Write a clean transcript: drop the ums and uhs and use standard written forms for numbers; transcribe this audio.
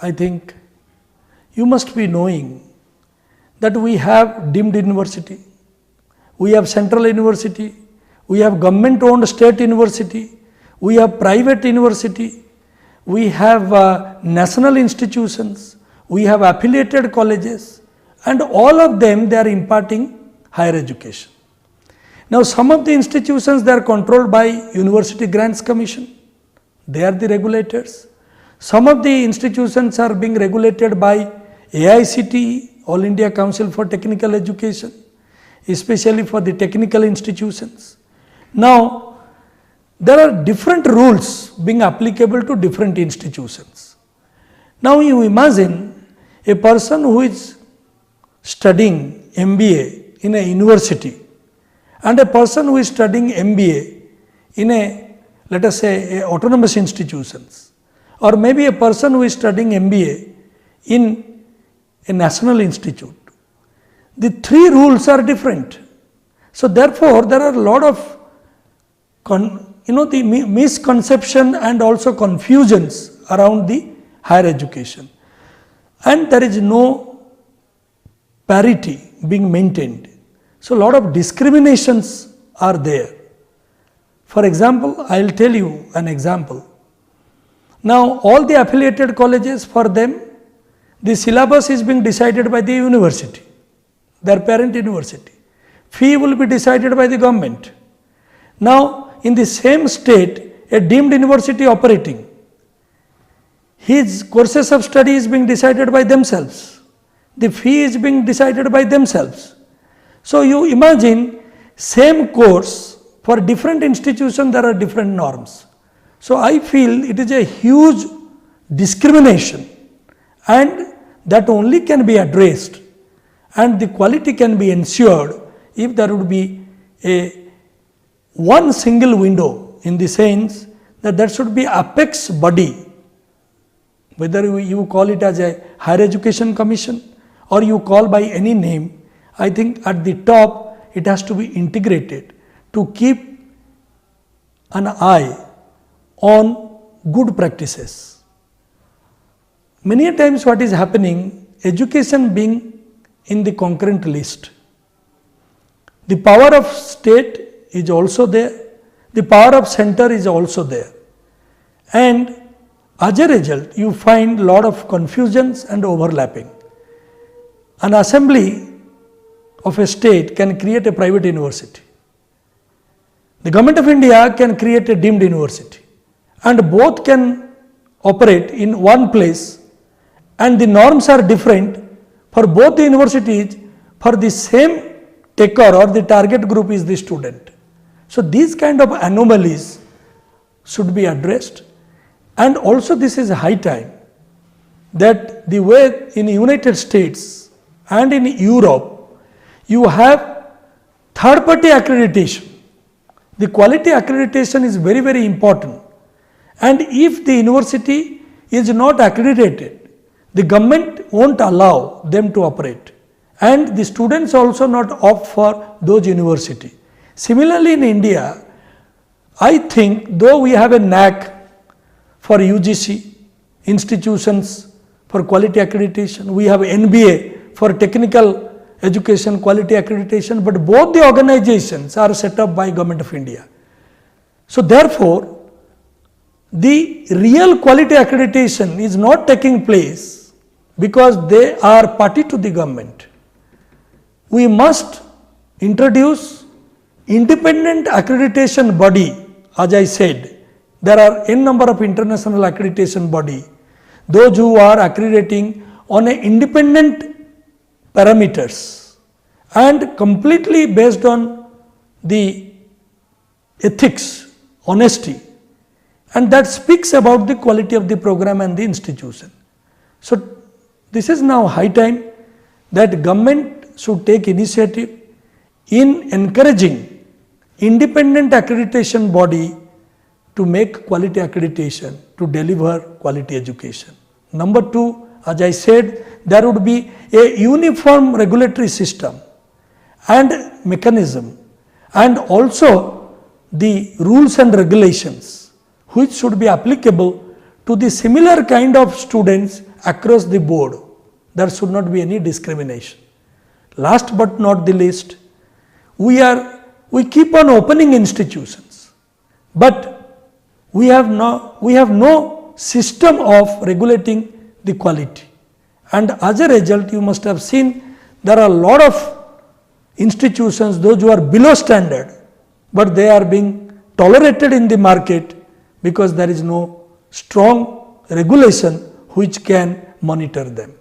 I think you must be knowing that we have deemed university, we have central university, we have government owned state university, we have private university, we have national institutions, we have affiliated colleges, and all of them they are imparting higher education. Now some of the institutions they are controlled by University Grants Commission, they are the regulators. Some of the institutions are being regulated by AICTE, All India Council for Technical Education, especially for the technical institutions. Now there are different rules being applicable to different institutions. Now you imagine a person who is studying MBA in a university and a person who is studying MBA in a, let us say, a autonomous institutions, or maybe a person who is studying MBA in a national institute. The three rules are different. So therefore there are a lot of the misconception and also confusions around the higher education, and there is no parity being maintained. So a lot of discriminations are there. For example, I will tell you an example. Now all the affiliated colleges, for them the syllabus is being decided by the university, their parent university. Fee will be decided by the government. Now in the same state, a deemed university operating, his courses of study is being decided by themselves. The fee is being decided by themselves. So you imagine, same course for different institutions there are different norms. So I feel it is a huge discrimination, and that only can be addressed and the quality can be ensured if there would be a one single window, in the sense that there should be apex body, whether you call it as a higher education commission or you call by any name. I think at the top it has to be integrated to keep an eye on good practices. Many a times what is happening, education being in the concurrent list, the power of state is also there, the power of center is also there, and as a result you find lot of confusions and overlapping. An assembly of a state can create a private university. The government of India can create a deemed university, and both can operate in one place, and the norms are different for both the universities for the same taker, or the target group is the student. So these kind of anomalies should be addressed, and also this is high time that the way in United States and in Europe you have third party accreditation. The quality accreditation is very, very important, and if the university is not accredited, the government won't allow them to operate, and the students also not opt for those universities. Similarly in India, I think though we have a knack for UGC institutions for quality accreditation, we have NBA for technical education quality accreditation, but both the organizations are set up by Government of India. So therefore, the real quality accreditation is not taking place because they are party to the government. We must introduce independent accreditation body. As I said, there are n number of international accreditation body, those who are accrediting on a independent parameters and completely based on the ethics, honesty, and that speaks about the quality of the program and the institution. So this is now high time that government should take initiative in encouraging independent accreditation body to make quality accreditation to deliver quality education. Number two, as I said, there would be a uniform regulatory system and mechanism, and also the rules and regulations which should be applicable to the similar kind of students across the board. There should not be any discrimination. Last but not the least, we keep on opening institutions, but we have no system of regulating the quality. And as a result, you must have seen there are a lot of institutions, those who are below standard, but they are being tolerated in the market because there is no strong regulation which can monitor them.